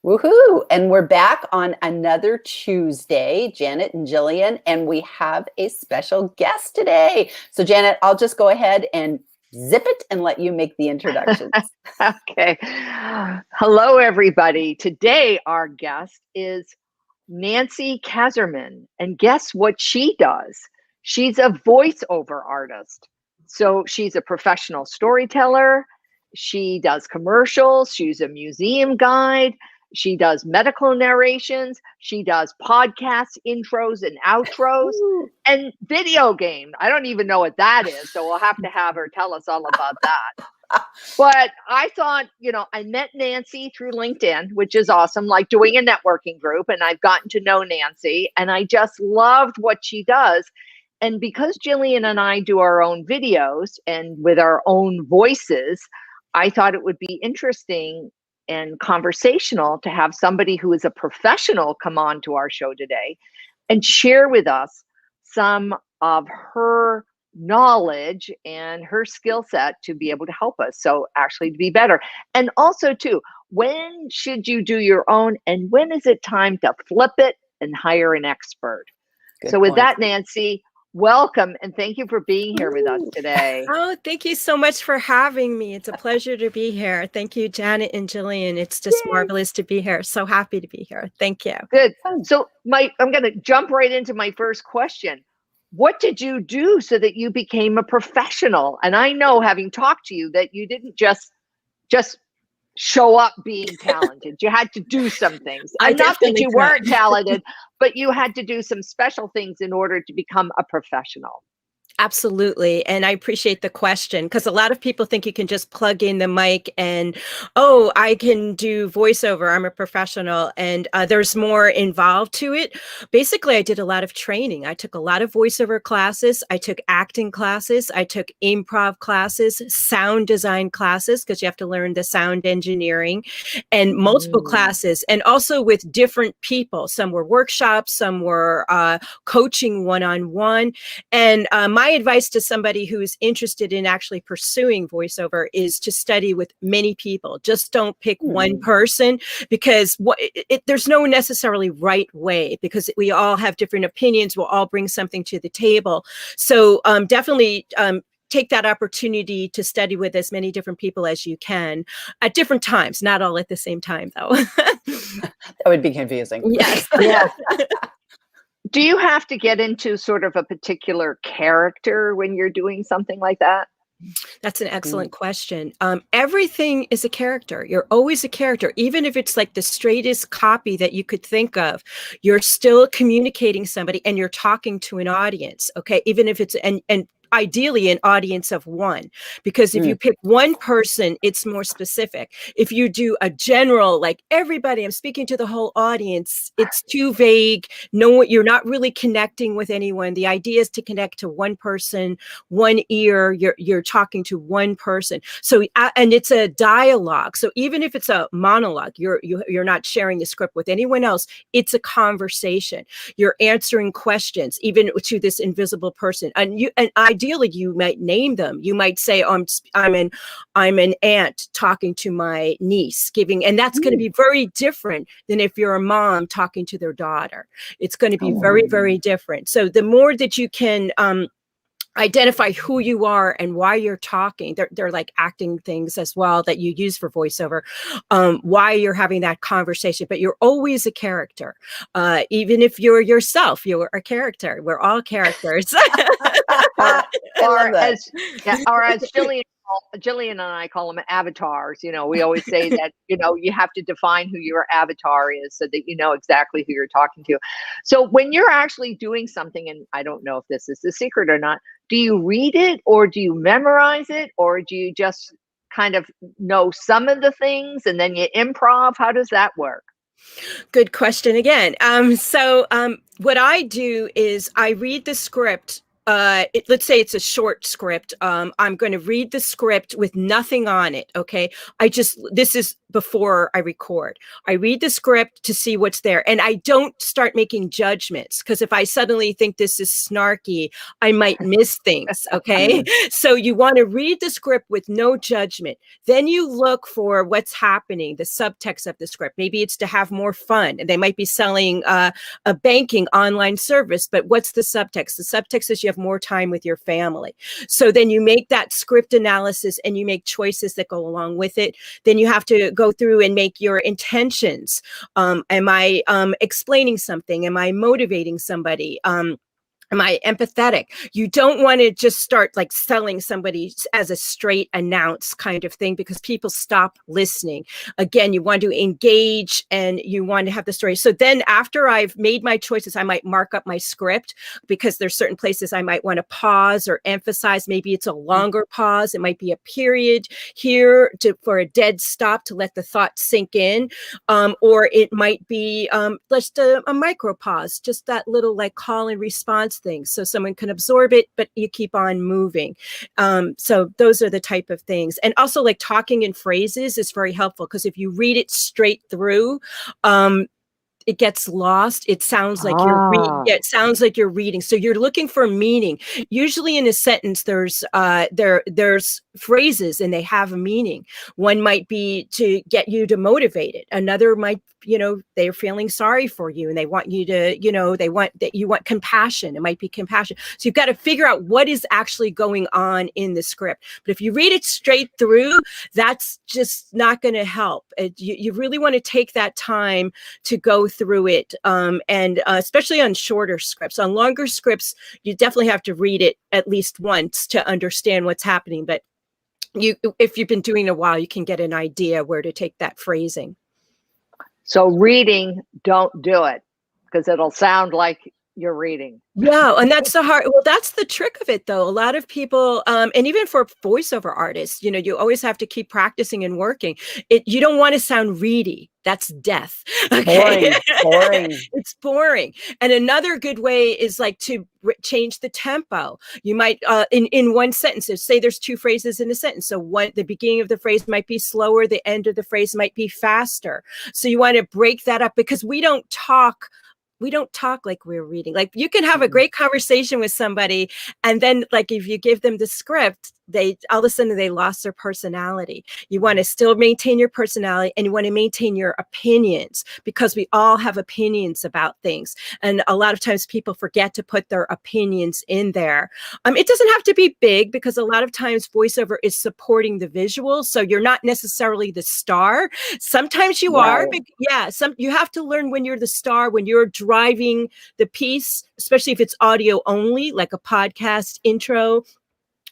Woohoo! And we're back on another Tuesday, Janet and Gillian, and we have a special guest today. So Janet, I'll just go ahead and zip it and let you make the introductions. Okay. Hello, everybody. Today, our guest is Nancy Kaszerman. And guess what she does? She's a voiceover artist. So she's a professional storyteller. She does commercials. She's a museum guide. She does medical narrations. She does podcast intros and outros and video game. I don't even know what that is. So we'll have to have her tell us all about that. But I thought, I met Nancy through LinkedIn, which is awesome, like doing a networking group. And I've gotten to know Nancy and I just loved what she does. And because Gillian and I do our own videos and with our own voices, I thought it would be interesting and conversational to have somebody who is a professional come on to our show today and share with us some of her knowledge and her skill set to be able to help us. So actually to be better. And also too, when should you do your own and when is it time to flip it and hire an expert? Good so with point. that, Nancy, welcome and thank you for being here with us today. Oh, thank you so much for having me. It's a pleasure to be here. Thank you, Janet and Gillian. It's just marvelous to be here. So happy to be here. Thank you. Good. So I'm going to jump right into my first question. What did you do so that you became a professional? And I know, having talked to you, that you didn't just show up being talented. You had to do some things. And not that you weren't talented, but you had to do some special things in order to become a professional. Absolutely. And I appreciate the question because a lot of people think you can just plug in the mic and, oh, I can do voiceover. I'm a professional. And there's more involved to it. Basically, I did a lot of training. I took a lot of voiceover classes. I took acting classes. I took improv classes, sound design classes, because you have to learn the sound engineering and multiple classes. And also with different people. Some were workshops, some were coaching one-on-one. And my advice to somebody who is interested in actually pursuing voiceover is to study with many people. Just don't pick one person because there's no necessarily right way because we all have different opinions. We'll all bring something to the table. So definitely take that opportunity to study with as many different people as you can at different times, not all at the same time though. That would be confusing. Yes. Yeah. Do you have to get into sort of a particular character when you're doing something like that? That's an excellent question. Everything is a character. You're always a character. Even if it's like the straightest copy that you could think of, you're still communicating somebody and you're talking to an audience. Okay. Even if it's, and ideally an audience of one, because if you pick one person, it's more specific. If you do a general, like everybody, I'm speaking to the whole audience, it's too vague. You're not really connecting with anyone. The idea is to connect to one person, one ear, you're talking to one person. So, and it's a dialogue. So even if it's a monologue, you're not sharing the script with anyone else. It's a conversation. You're answering questions, even to this invisible person. And ideally, you might name them. You might say, oh, I'm an aunt talking to my niece, and that's going to be very different than if you're a mom talking to their daughter. It's going to be very, very different. So the more that you can identify who you are and why you're talking. They're like acting things as well that you use for voiceover, why you're having that conversation, but you're always a character. Even if you're yourself, you're a character. We're all characters. or as Gillian and I call them avatars. We always say that, you have to define who your avatar is so that you know exactly who you're talking to. So when you're actually doing something, and I don't know if this is the secret or not, do you read it or do you memorize it or do you just kind of know some of the things and then you improv? How does that work? Good question again. So what I do is I read the script. Let's say it's a short script. I'm going to read the script with nothing on it. Okay. This is before I record. I read the script to see what's there. And I don't start making judgments, because if I suddenly think this is snarky, I might miss things. Okay. So you want to read the script with no judgment. Then you look for what's happening, the subtext of the script. Maybe it's to have more fun. And they might be selling a banking online service, but what's the subtext? The subtext is you have more time with your family. So then you make that script analysis and you make choices that go along with it. Then you have to go through and make your intentions. Am I explaining something? Am I motivating somebody? Am I empathetic? You don't want to just start like selling somebody as a straight announce kind of thing, because people stop listening. Again, you want to engage and you want to have the story. So then after I've made my choices, I might mark up my script, because there's certain places I might want to pause or emphasize. Maybe it's a longer pause. It might be a period here for a dead stop to let the thought sink in. Or it might be just a micro pause, just that little like call and response thing, so someone can absorb it, but you keep on moving. So those are the type of things. And also like talking in phrases is very helpful, because if you read it straight through, it gets lost. It sounds like you're reading. Yeah, it sounds like you're reading. So you're looking for meaning. Usually in a sentence, there's phrases and they have a meaning. One might be to get you to motivate it. Another might, they're feeling sorry for you and they want you to, you want compassion. It might be compassion. So you've got to figure out what is actually going on in the script. But if you read it straight through, that's just not going to help. You really want to take that time to go through it. And especially on shorter scripts. On longer scripts, you definitely have to read it at least once to understand what's happening. But if you've been doing it a while, you can get an idea where to take that phrasing. So reading, don't do it, because it'll sound like you're reading. Yeah, and that's that's the trick of it, though. A lot of people, and even for voiceover artists, you always have to keep practicing and working. You don't want to sound reedy. That's death. Okay? Boring. It's boring. And another good way is like to change the tempo. You might, in one sentence, say there's two phrases in a sentence. So the beginning of the phrase might be slower, the end of the phrase might be faster. So you want to break that up, because we don't talk like we're reading. Like you can have a great conversation with somebody, and then like if you give them the script, all of a sudden they lost their personality. You want to still maintain your personality, and you want to maintain your opinions, because we all have opinions about things. And a lot of times people forget to put their opinions in there. It doesn't have to be big, because a lot of times voiceover is supporting the visuals. So you're not necessarily the star. Sometimes you are. Yeah. You have to learn when you're the star, when you're driving the piece, especially if it's audio only, like a podcast intro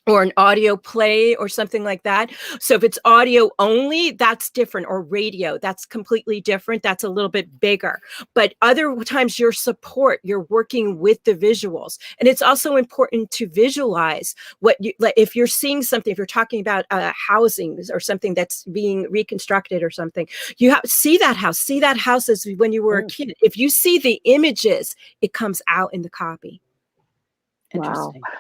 or an audio play or something like that. So if it's audio only, that's different, or radio, that's completely different. That's a little bit bigger. But other times you're working with the visuals. And it's also important to visualize if you're seeing something, if you're talking about housing or something that's being reconstructed or something, you have see that house as when you were a kid. If you see the images, it comes out in the copy. Interesting. Wow.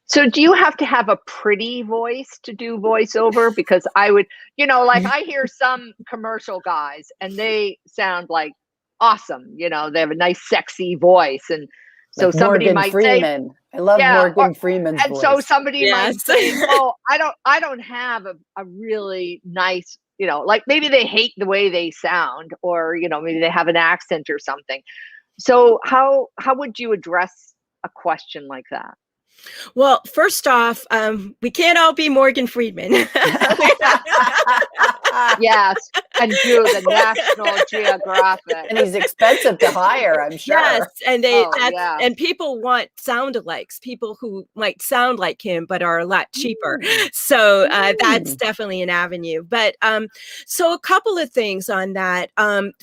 So do you have to have a pretty voice to do voiceover? Because I would, like I hear some commercial guys and they sound like awesome. They have a nice, sexy voice. And so like somebody Morgan might Freeman. say, I love Morgan Freeman's voice. And so somebody might say, oh, I don't have a really nice, like maybe they hate the way they sound, or, maybe they have an accent or something. So how would you address a question like that? Well, first off, we can't all be Morgan Freeman. Yes, and do the National Geographic. And he's expensive to hire, I'm sure. Yes, and and people want sound-alikes, people who might sound like him but are a lot cheaper. So that's definitely an avenue. But so a couple of things on that.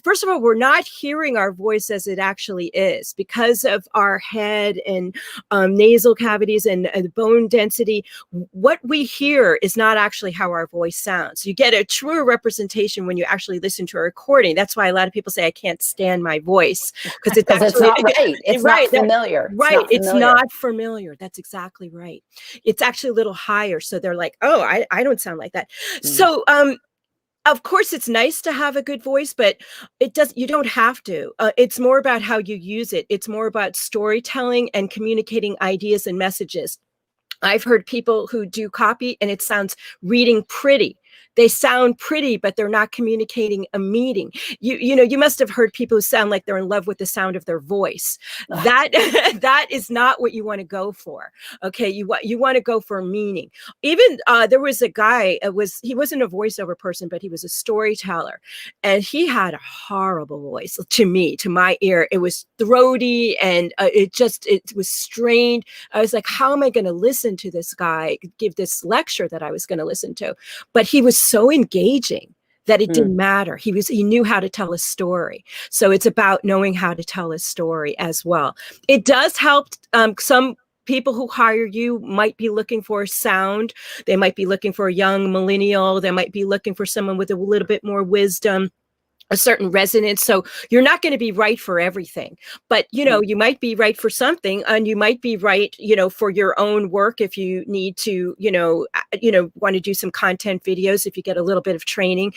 First of all, we're not hearing our voice as it actually is, because of our head and nasal cavities and bone density. What we hear is not actually how our voice sounds. You get a truer representation when you actually listen to a recording. That's why a lot of people say, I can't stand my voice, because it's not right. It's not familiar. Right. It's not familiar. That's exactly right. It's actually a little higher. So they're like, oh, I don't sound like that. So of course, it's nice to have a good voice, but you don't have to. It's more about how you use it. It's more about storytelling and communicating ideas and messages. I've heard people who do copy and it sounds reading pretty. They sound pretty, but they're not communicating a meaning. You must have heard people who sound like they're in love with the sound of their voice. That that is not what you want to go for. Okay, you want to go for meaning. Even there was a guy. He wasn't a voiceover person, but he was a storyteller, and he had a horrible voice to me, to my ear. It was throaty, and it was strained. I was like, how am I going to listen to this guy give this lecture that I was going to listen to? But he was so engaging that it didn't matter. He knew how to tell a story. So it's about knowing how to tell a story as well. It does help. Some people who hire you might be looking for sound. They might be looking for a young millennial. They might be looking for someone with a little bit more wisdom, a certain resonance. So you're not going to be right for everything, but you might be right for something, and you might be right, for your own work. If you need to, want to do some content videos, if you get a little bit of training,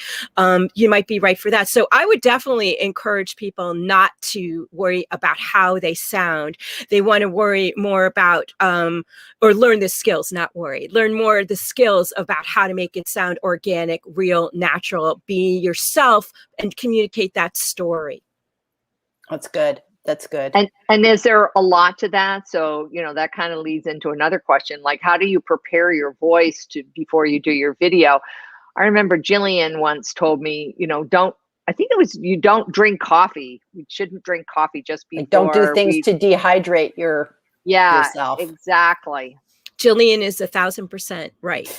you might be right for that. So I would definitely encourage people not to worry about how they sound. They want to worry more about, or learn the skills, not worry, learn more of the skills about how to make it sound organic, real, natural, be yourself, and communicate that story. That's good. That's good. And is there a lot to that? So, that kind of leads into another question, like, how do you prepare your voice before you do your video? I remember Gillian once told me, you don't drink coffee. You shouldn't drink coffee just before. Don't do things to dehydrate yourself. Exactly. Gillian is 1,000% right.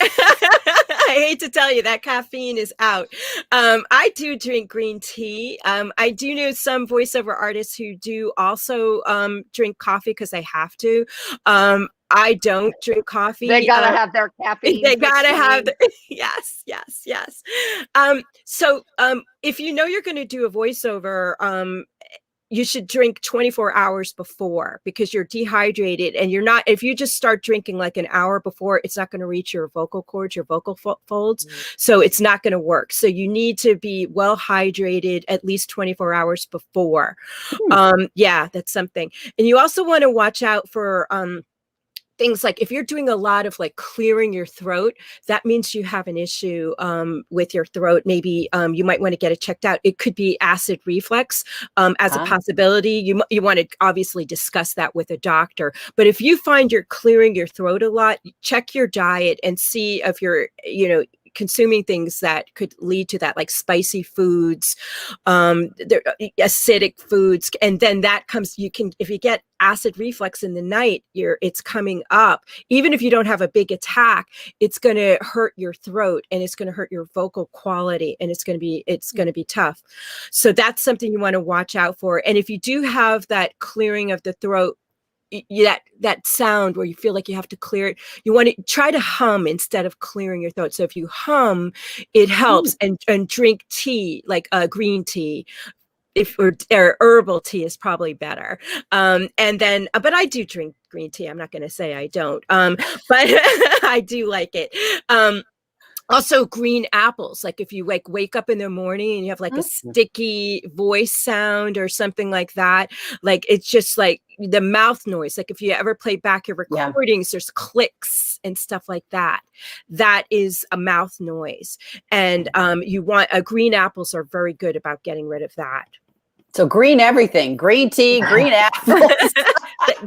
I hate to tell you that caffeine is out. I do drink green tea. I do know some voiceover artists who do also drink coffee because they have to. I don't drink coffee. They gotta have their caffeine. They gotta have yes. So if you're going to do a voiceover, you should drink 24 hours before, because you're dehydrated, and if you just start drinking like an hour before, it's not going to reach your vocal cords, your vocal folds. So it's not going to work. So you need to be well hydrated at least 24 hours before. Yeah, that's something. And you also want to watch out for, things like if you're doing a lot of like clearing your throat, that means you have an issue with your throat. Maybe you might want to get it checked out. It could be acid reflux as a possibility. You want to obviously discuss that with a doctor. But if you find you're clearing your throat a lot, check your diet and see if you're, consuming things that could lead to that, like spicy foods, acidic foods. And then that comes, if you get acid reflux in the night, it's coming up. Even if you don't have a big attack, it's going to hurt your throat, and it's going to hurt your vocal quality, and it's going to be tough. So that's something you want to watch out for. And if you do have that clearing of the throat, that sound where you feel like you have to clear it, you want to try to hum instead of clearing your throat. So if you hum, it helps. And drink tea, like green tea, or herbal tea is probably better. And then, but I do drink green tea. I'm not going to say I don't, but I do like it. Also, green apples, like if you wake up in the morning and you have like a sticky voice sound or something like that, like it's just like the mouth noise. Like if you ever play back your recordings, there's clicks and stuff like that. That is a mouth noise. And green apples are very good about getting rid of that. So green everything, green tea, green apples.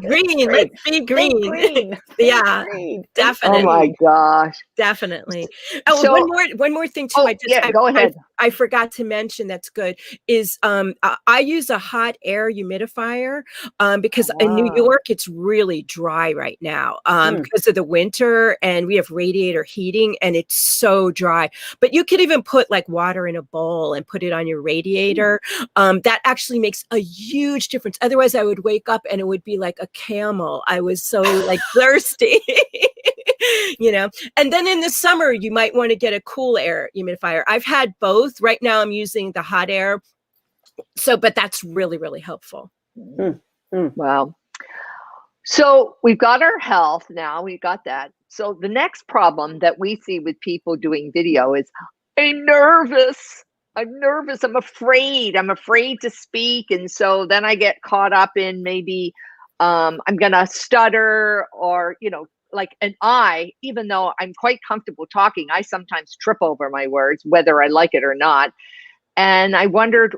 Green, let's be green. Yeah, green. Definitely. Oh my gosh. Definitely. Oh, so, one more thing too. Go ahead. I forgot to mention that's good is I use a hot air humidifier because in New York it's really dry right now because of the winter, and we have radiator heating, and it's so dry. But you could even put like water in a bowl and put it on your radiator. That actually makes a huge difference. Otherwise, I would wake up and it would be like a camel. I was so like thirsty. And then in the summer, you might want to get a cool air humidifier. I've had both. Right now, I'm using the hot air. But that's really, really helpful. Wow. So we've got our health now. We got that. So the next problem that we see with people doing video is I'm nervous. I'm nervous. I'm afraid. I'm afraid to speak. And so then I get caught up in maybe I'm going to stutter, or, like, and even though I'm quite comfortable talking, I sometimes trip over my words, whether I like it or not. And I wondered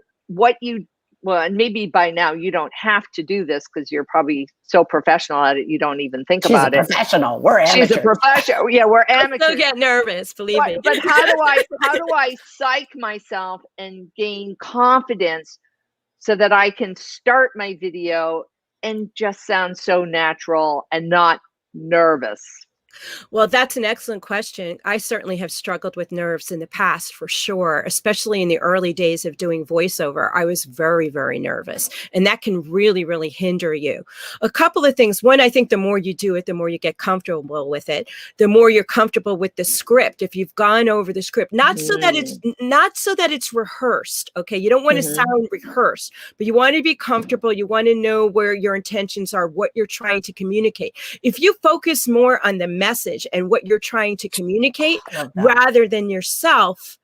well, and maybe by now you don't have to do this because you're probably so professional at it, you don't even think She's about a it. professional. We're amateurs. She's a professional. Yeah, we're I amateurs. still get nervous, believe me. But how do I psych myself and gain confidence so that I can start my video and just sound so natural and not nervous? Well, that's an excellent question. I certainly have struggled with nerves in the past, for sure, especially in the early days of doing voiceover. I was very, very nervous, and that can really, really hinder you. A couple of things. One, I think the more you do it, the more you get comfortable with it, the more you're comfortable with the script. If you've gone over the script, not so that it's rehearsed. Okay. You don't want to sound rehearsed, but you want to be comfortable. You want to know where your intentions are, what you're trying to communicate. If you focus more on the message and what you're trying to communicate rather than yourself,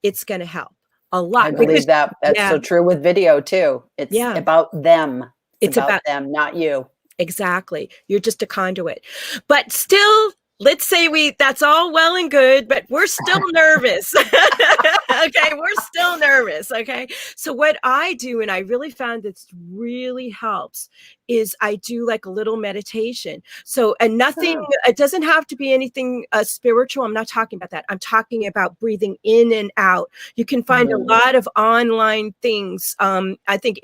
it's going to help a lot. I believe that's so true with video too. It's about them. It's about them, not you. Exactly. You're just a conduit. But still, let's say that's all well and good, but we're still nervous. Okay. We're still nervous. Okay. So what I do, and I really found this really helps, is I do like a little meditation. So, and nothing, it doesn't have to be anything spiritual. I'm not talking about that. I'm talking about breathing in and out. You can find a lot of online things. I think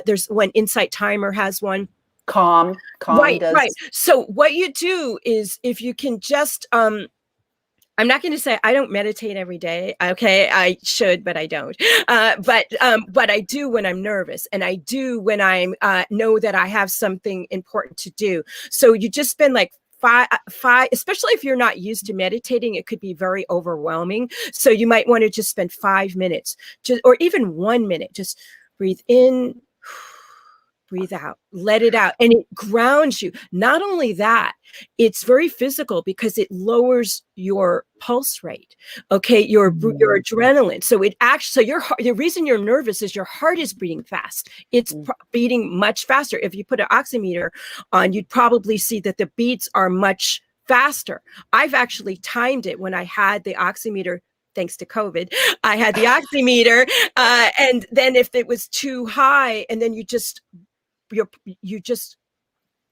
there's one, Insight Timer has one. Calm right. does. Right. So what you do is, if you can just, I'm not going to say I don't meditate every day. Okay. I should, but I don't. But I do when I'm nervous, and I do when I know that I have something important to do. So you just spend like five, especially if you're not used to meditating, it could be very overwhelming. So you might want to just spend 5 minutes, or even 1 minute, just breathe in, breathe out, let it out. And it grounds you. Not only that, it's very physical because it lowers your pulse rate. Okay. Your adrenaline. So the reason you're nervous is your heart is beating fast. It's beating much faster. If you put an oximeter on, you'd probably see that the beats are much faster. I've actually timed it when I had the oximeter. Thanks to COVID, I had the oximeter. And then if it was too high, and then you just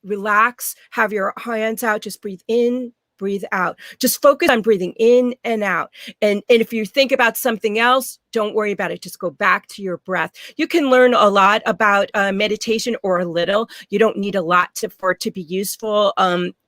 relax, have your hands out, just breathe in, breathe out. Just focus on breathing in and out. And if you think about something else, don't worry about it. Just go back to your breath. You can learn a lot about meditation, or a little. You don't need a lot for it to be useful.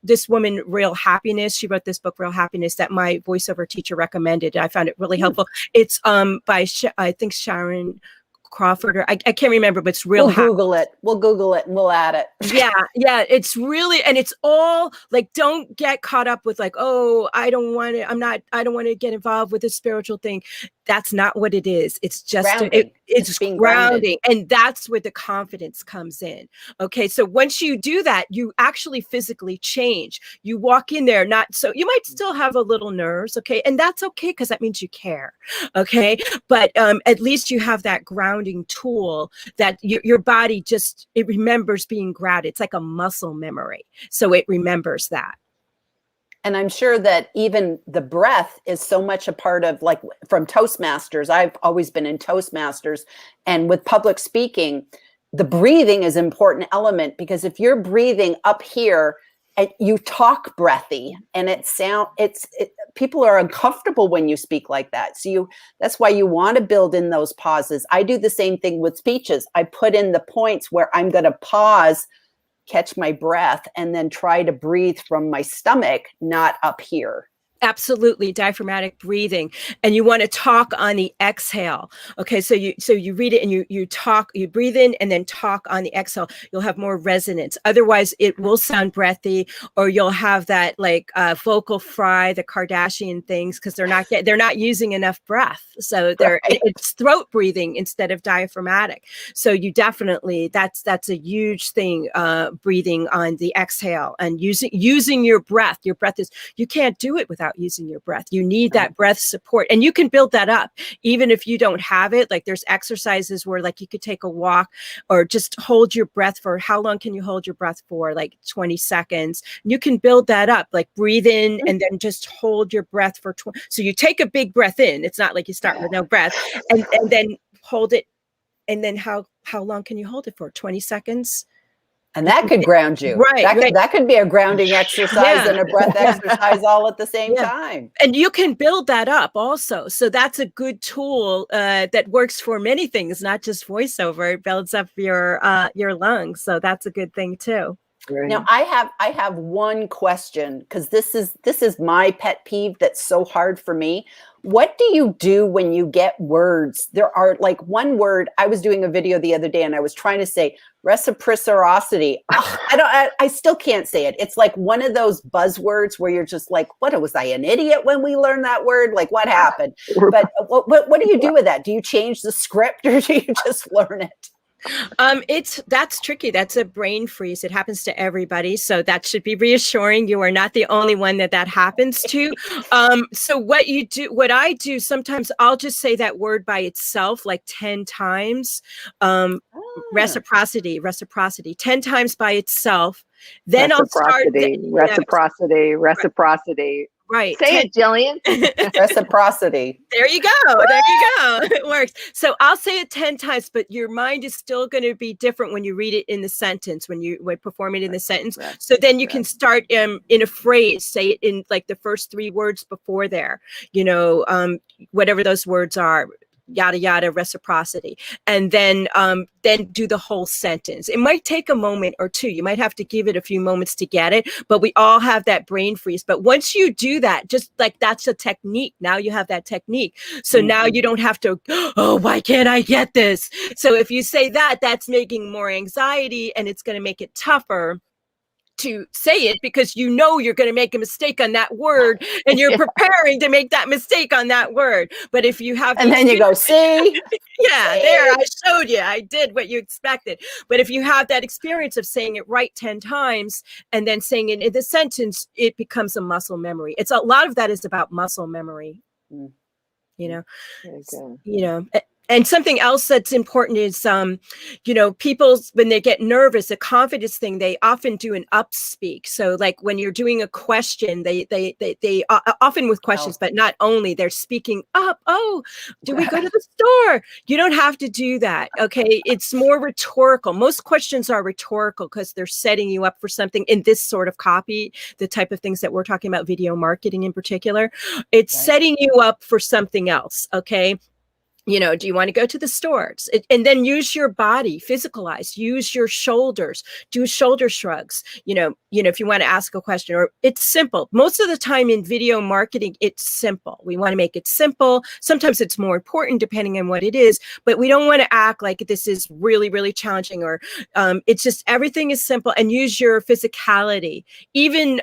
This woman, Real Happiness, she wrote this book, Real Happiness, that my voiceover teacher recommended. I found it really helpful. It's by, I think, Sharon Crawford, or I can't remember, but it's Real We'll Google it. We'll Google it and we'll add it. Yeah. It's really, and it's all like, don't get caught up with like, oh, I don't want to get involved with this spiritual thing. That's not what it is. It's just, it's being grounding. And that's where the confidence comes in. Okay. So once you do that, you actually physically change. You walk in there, so you might still have a little nerves. Okay. And that's okay, because that means you care. Okay. But at least you have that grounding tool that your body it remembers being grounded. It's like a muscle memory. So it remembers that. And I'm sure that even the breath is so much a part of, like, from Toastmasters. I've always been in Toastmasters, and with public speaking, the breathing is an important element, because if you're breathing up here and you talk breathy, and people are uncomfortable when you speak like that. So that's why you want to build in those pauses. I do the same thing with speeches. I put in the points where I'm going to pause, catch my breath, and then try to breathe from my stomach, not up here. Absolutely, diaphragmatic breathing. And you want to talk on the exhale. Okay, so you read it and you talk, you breathe in and then talk on the exhale. You'll have more resonance. Otherwise, it will sound breathy, or you'll have that like vocal fry, the Kardashian things, because they're not using enough breath. So it's throat breathing instead of diaphragmatic. So you definitely, that's a huge thing, breathing on the exhale and using your breath. Your breath you can't do it without without using your breath. You need that breath support, and you can build that up even if you don't have it. Like there's exercises where like you could take a walk or just hold your breath for how long can you hold your breath for? Like 20 seconds. You can build that up, like breathe in and then just hold your breath for 20. So you take a big breath in. It's not like you start with no breath and then hold it. And then how long can you hold it for? 20 seconds? And that could ground you. Right. That could be a grounding exercise and a breath exercise all at the same time. And you can build that up also. So that's a good tool that works for many things, not just voiceover. It builds up your lungs. So that's a good thing too. Right. Now I have one question, because this is my pet peeve that's so hard for me. What do you do when you get words? There are like one word. I was doing a video the other day and I was trying to say reciprocity. I still can't say it. It's like one of those buzzwords where you're just like, what was I, an idiot when we learned that word? Like what happened? But what do you do with that? Do you change the script or do you just learn it? That's tricky. That's a brain freeze. It happens to everybody. So that should be reassuring. You are not the only one that happens to. So what I do, sometimes I'll just say that word by itself, like 10 times, reciprocity, 10 times by itself. Then I'll start reciprocity. Right. Say it, Gillian. Reciprocity. There you go. It works. So I'll say it 10 times, but your mind is still going to be different when you read it in the sentence, when you perform it in the sentence. So then you can start in a phrase, say it in like the first 3 words before there, whatever those words are. Yada, yada, reciprocity. And then do the whole sentence. It might take a moment or two. You might have to give it a few moments to get it, but we all have that brain freeze. But once you do that, just like that's a technique. Now you have that technique. So now you don't have to, oh, why can't I get this? So if you say that, that's making more anxiety and it's going to make it tougher to say it because you're going to make a mistake on that word and you're preparing to make that mistake on that word. But if you have and then you go, see? There, I showed you. I did what you expected. But if you have that experience of saying it right 10 times and then saying it in the sentence, it becomes a muscle memory. It's a lot of that is about muscle memory. And something else that's important is, people, when they get nervous, a confidence thing, they often do an upspeak. So like when you're doing a question, they often with questions, but not only, they're speaking up. Oh, do we go to the store? You don't have to do that. Okay. It's more rhetorical. Most questions are rhetorical because they're setting you up for something in this sort of copy, the type of things that we're talking about, video marketing in particular. It's setting you up for something else. Okay. Do you want to go to the stores? And then use your body, physicalize, use your shoulders, do shoulder shrugs, if you want to ask a question, or it's simple. Most of the time in video marketing, it's simple. We want to make it simple. Sometimes it's more important depending on what it is, but we don't want to act like this is really, really challenging or it's just everything is simple, and use your physicality. Even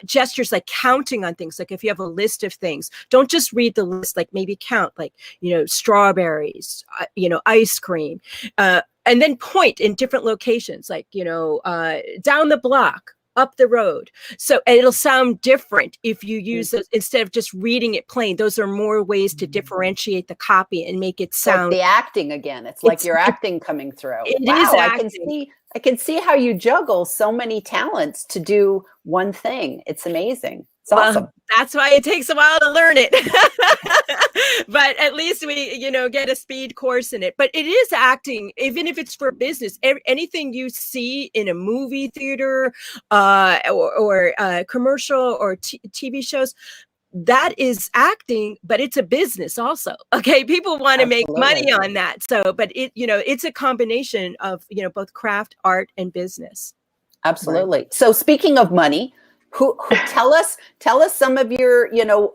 gestures like counting on things. Like if you have a list of things, don't just read the list, like maybe count, like, strawberries, ice cream, and then point in different locations, like, down the block, up the road. So it'll sound different if you use those instead of just reading it plain. Those are more ways to differentiate the copy and make it sound like the acting again. It's like your acting coming through. It is acting. I can see how you juggle so many talents to do one thing. It's amazing. It's awesome. That's why it takes a while to learn it. But at least we, get a speed course in it. But it is acting, even if it's for business. Anything you see in a movie theater or commercial or TV shows, that is acting, but it's a business also. Okay. People want to make money on that. So, but it's a combination of, both craft, art, and business. Absolutely. Right. So speaking of money, who tell us some of your,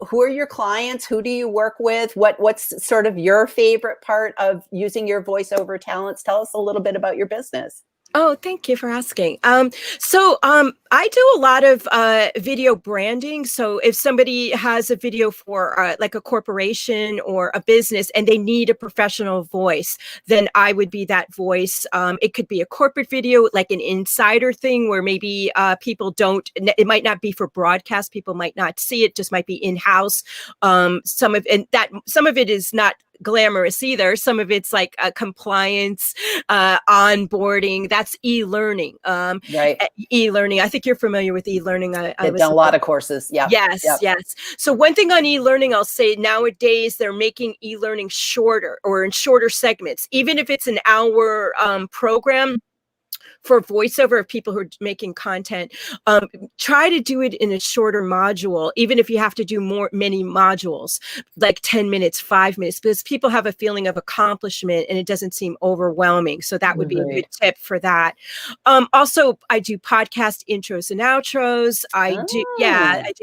who are your clients? Who do you work with? What's sort of your favorite part of using your voiceover talents? Tell us a little bit about your business. Oh, thank you for asking. I do a lot of video branding. So if somebody has a video for like a corporation or a business and they need a professional voice, then I would be that voice. It could be a corporate video, like an insider thing where maybe people don't, it might not be for broadcast. People might not see it, just might be in-house. Some of it is not glamorous either. Some of it's like compliance, onboarding. That's e-learning. Right. E-learning. I think you're familiar with e-learning. I've done a lot of courses. Yeah. Yes, Yep. yes. So one thing on e-learning, I'll say nowadays they're making e-learning shorter or in shorter segments. Even if it's an hour program, for voiceover of people who are making content, try to do it in a shorter module, even if you have to do many modules, like 10 minutes, 5 minutes, because people have a feeling of accomplishment and it doesn't seem overwhelming. So that would be a good tip for that. Also, I do podcast intros and outros. I do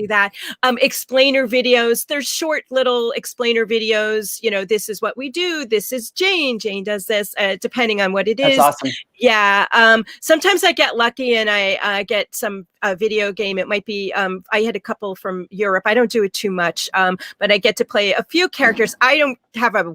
that. Explainer videos. There's short little explainer videos. You know, this is what we do. This is Jane. Jane does this, depending on what it is. That's awesome. Yeah. Sometimes I get lucky and I get some video game. It might be, I had a couple from Europe. I don't do it too much, but I get to play a few characters. I don't have a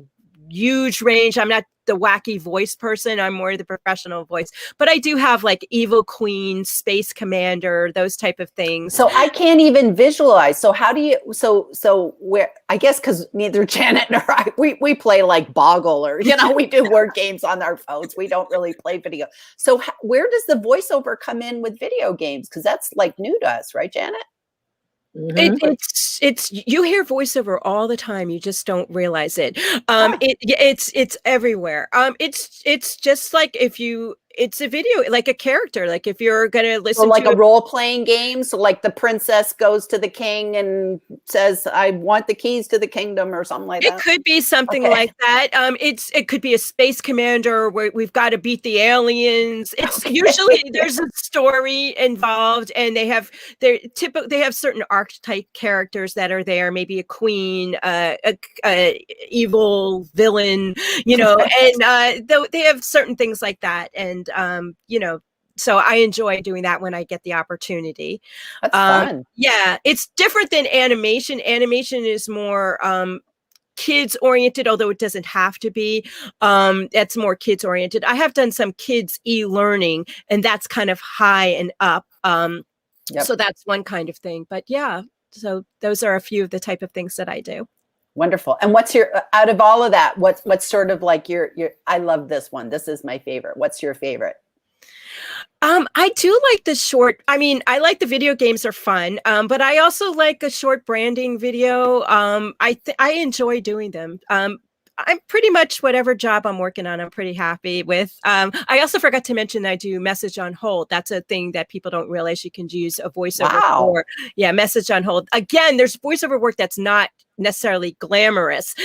huge range. I'm not the wacky voice person. I'm more the professional voice, but I do have like Evil Queen, Space Commander, those type of things. So I can't even visualize. So how do you, so where, I guess because neither Janet nor I, we play like Boggle or, you know, we do word games on our phones. We don't really play video. So where does the voiceover come in with video games? Because that's like new to us, right, Janet? Mm-hmm. It's you hear voiceover all the time. You just don't realize it. It's everywhere. It's just like it's a video, like a character. Like if you're gonna listen, so like a role-playing game. So like the princess goes to the king and says, "I want the keys to the kingdom," or something like that. It could be something like that. It could be a space commander where we've got to beat the aliens. It's usually there's a story involved, and they have certain archetype characters that are there. Maybe a queen, a evil villain, you know, and they have certain things like that, and you know. So I enjoy doing that when I get the opportunity. That's fun. Yeah, it's different than animation. Animation is more kids oriented, although it doesn't have to be. That's more kids oriented. I have done some kids e-learning, and that's kind of high and up. So that's one kind of thing. But yeah, so those are a few of the type of things that I do. Wonderful. And what's your, out of all of that, what's sort of like your, I love this one. This is my favorite. What's your favorite? I do like the short. I mean, I like the video games are fun, but I also like a short branding video. I enjoy doing them. I'm pretty much whatever job I'm working on, I'm pretty happy with. I also forgot to mention that I do message on hold. That's a thing that people don't realize you can use a voiceover for. Yeah, message on hold. Again, there's voiceover work that's not necessarily glamorous.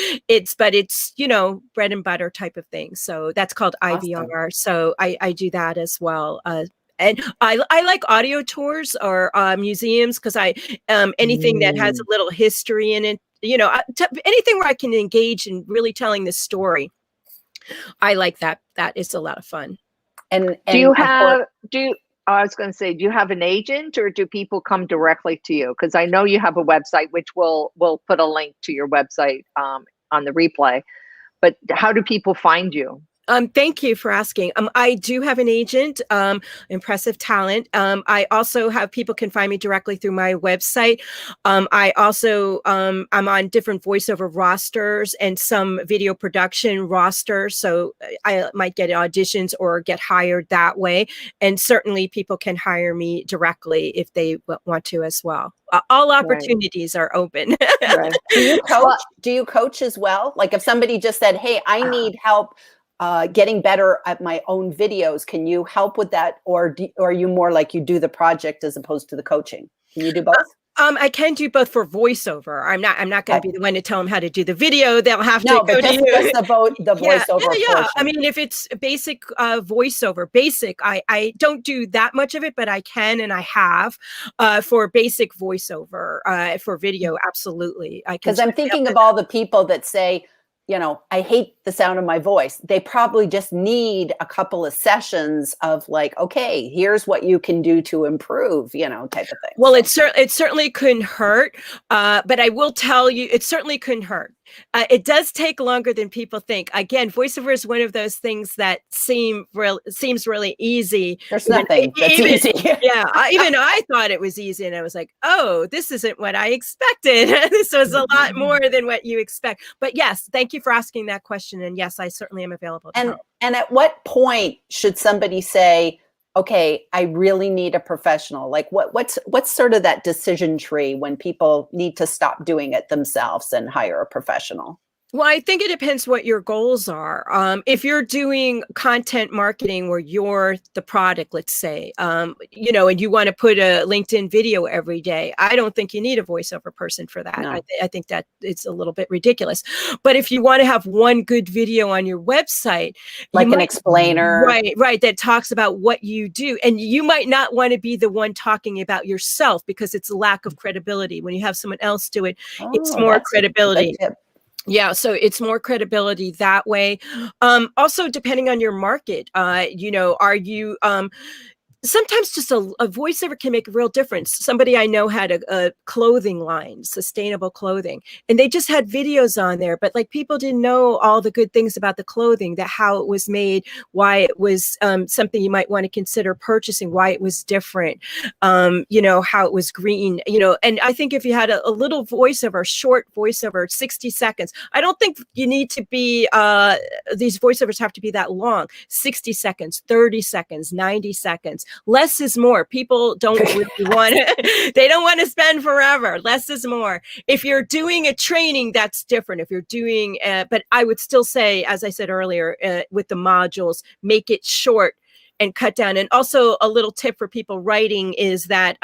But it's, you know, bread and butter type of thing. So that's called IVR. So I do that as well. And I like audio tours or museums because anything that has a little history in it, you know, anything where I can engage in really telling the story. I like that. That is a lot of fun. And I was going to say, do you have an agent or do people come directly to you? Because I know you have a website, which we'll put a link to your website on the replay. But how do people find you? Thank you for asking. I do have an agent, impressive talent. I also have people can find me directly through my website. I also, I'm on different voiceover rosters and some video production rosters. So I might get auditions or get hired that way. And certainly people can hire me directly if they want to as well. All opportunities are open. Right. Do you coach? Do you coach as well? Like if somebody just said, "Hey, I need help getting better at my own videos," can you help with that, or are you more like you do the project as opposed to the coaching? Can you do both? I can do both for voiceover. I'm not going to be the one to tell them how to do the video. They'll have to go to you. The voiceover portion. I mean, if it's basic voiceover, I don't do that much of it, but I can and I have for basic voiceover for video. Absolutely, I can. Because I'm thinking of all the people that say, you know, I hate the sound of my voice. They probably just need a couple of sessions of like, okay, here's what you can do to improve, you know, type of thing. Well, it certainly couldn't hurt, but I will tell you, it certainly couldn't hurt. It does take longer than people think. Again, voiceover is one of those things that seems really easy. There's nothing that's easy. Yeah, even I thought it was easy, and I was like, "Oh, this isn't what I expected. This was a lot more than what you expect." But yes, thank you for asking that question. And yes, I certainly am available to help. And at what point should somebody say, okay, I really need a professional? Like what's sort of that decision tree when people need to stop doing it themselves and hire a professional? Well, I think it depends what your goals are. If you're doing content marketing where you're the product, let's say, you know, and you want to put a LinkedIn video every day, I don't think you need a voiceover person for that. No. I think that it's a little bit ridiculous. But if you want to have one good video on your website, like an explainer, right, that talks about what you do, and you might not want to be the one talking about yourself because it's a lack of credibility. When you have someone else do it, it's more credibility. Yeah, so it's more credibility that way. Also, depending on your market, you know, are you sometimes just a voiceover can make a real difference. Somebody I know had a clothing line, sustainable clothing, and they just had videos on there, but like people didn't know all the good things about the clothing, that how it was made, why it was something you might want to consider purchasing, why it was different, you know, how it was green, you know. And I think if you had a little voiceover, short voiceover, 60 seconds, I don't think you need to be, these voiceovers have to be that long, 60 seconds, 30 seconds, 90 seconds. Less is more. People don't really want to, they don't want to spend forever. Less is more. If you're doing a training, that's different. If you're doing, but I would still say, as I said earlier, with the modules, make it short and cut down. And also a little tip for people writing is that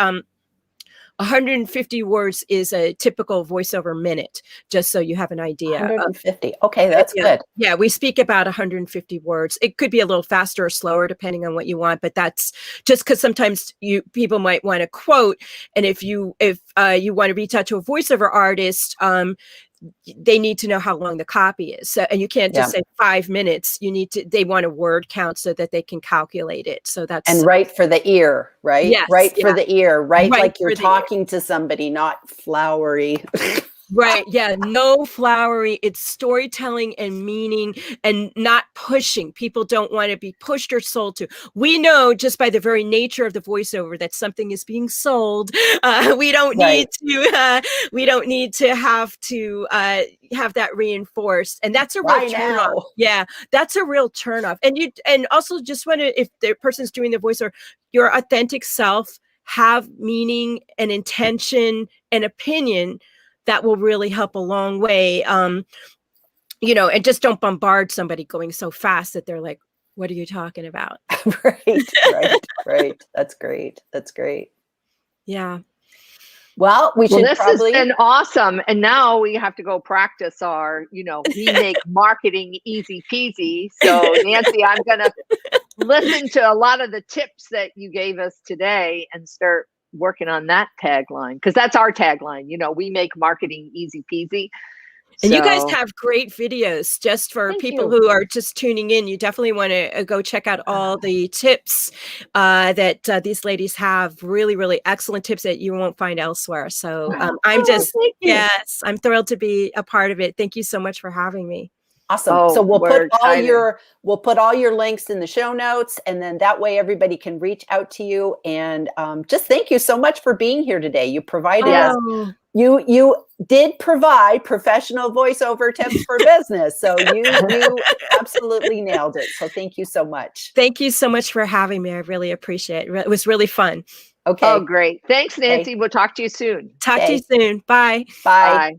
150 words is a typical voiceover minute, just so you have an idea. 150. Okay, that's good. Yeah, we speak about 150 words. It could be a little faster or slower depending on what you want, but that's just because sometimes people might want to quote, and if you want to reach out to a voiceover artist, they need to know how long the copy is. So, and you can't just say 5 minutes. You need to, they want a word count so that they can calculate it. So that's. And right for the ear, right? Yes, right for the ear, right? Like you're talking to somebody, not flowery. Right. Yeah. No flowery. It's storytelling and meaning and not pushing. People don't want to be pushed or sold to. We know just by the very nature of the voiceover that something is being sold. We don't need to. We don't need to have that reinforced, and that's a real turnoff. Yeah, that's a real turnoff. And also just want to, if the person's doing the voiceover, your authentic self, have meaning and intention and opinion. That will really help a long way. You know, and just don't bombard somebody going so fast that they're like, what are you talking about? Right. That's great. Yeah. Well, this has been awesome. And now we have to go practice our, you know, we make marketing easy peasy. So Nancy, I'm going to listen to a lot of the tips that you gave us today and start working on that tagline, because that's our tagline. You know, we make marketing easy peasy. And you guys have great videos. Just for people who are just tuning in, you definitely want to go check out all the tips that these ladies have. Really, really excellent tips that you won't find elsewhere. So I'm thrilled to be a part of it. Thank you so much for having me. Awesome. So we'll put all your links in the show notes, and then that way everybody can reach out to you. And just thank you so much for being here today. You provided us. You did provide professional voiceover tips for business. So you absolutely nailed it. So thank you so much. Thank you so much for having me. I really appreciate it. It was really fun. Okay. Oh, great. Thanks, Nancy. We'll talk to you soon. Talk to you soon. Bye. Bye.